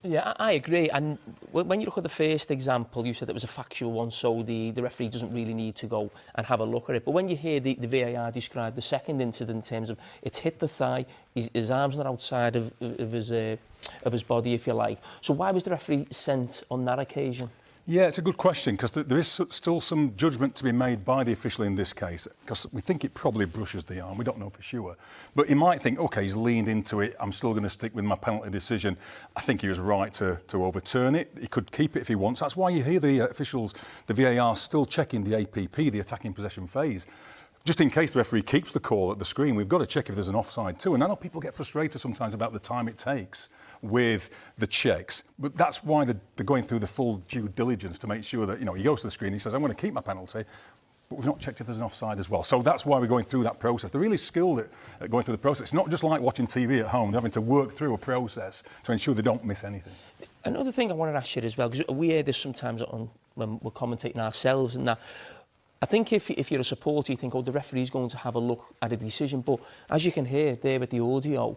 Yeah, I agree. And when you look at the first example, you said it was a factual one, so the referee doesn't really need to go and have a look at it. But when you hear the VAR describe the second incident in terms of it's hit the thigh, his arm's not outside of his body, if you like. So why was the referee sent on that occasion? Yeah, it's a good question, because there is still some judgment to be made by the official in this case, because we think it probably brushes the arm. We don't know for sure. But he might think, OK, he's leaned into it. I'm still going to stick with my penalty decision. I think he was right to overturn it. He could keep it if he wants. That's why you hear the officials, the VAR, still checking the APP, the attacking possession phase. Just in case the referee keeps the call at the screen, we've got to check if there's an offside too. And I know people get frustrated sometimes about the time it takes with the checks, but that's why they're going through the full due diligence to make sure that, you know, he goes to the screen, he says, I'm going to keep my penalty, but we've not checked if there's an offside as well. So that's why we're going through that process. They're really skilled at going through the process. It's not just like watching TV at home. They're having to work through a process to ensure they don't miss anything. Another thing I want to ask you as well, because we hear this sometimes when we're commentating ourselves and that, I think if you're a supporter, you think, oh, the referee's going to have a look at a decision. But as you can hear there with the audio,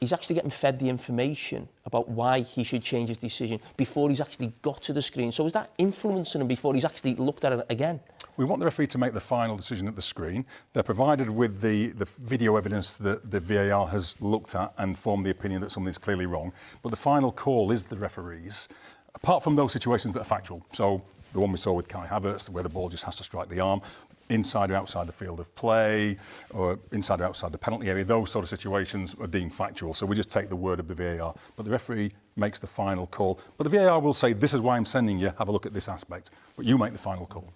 he's actually getting fed the information about why he should change his decision before he's actually got to the screen. So is that influencing him before he's actually looked at it again? We want the referee to make the final decision at the screen. They're provided with the video evidence that the VAR has looked at and formed the opinion that something's clearly wrong. But the final call is the referee's, apart from those situations that are factual. So the one we saw with Kai Havertz, where the ball just has to strike the arm, inside or outside the field of play, or inside or outside the penalty area, those sort of situations are deemed factual. So we just take the word of the VAR. But the referee makes the final call. But the VAR will say, this is why I'm sending you, have a look at this aspect. But you make the final call.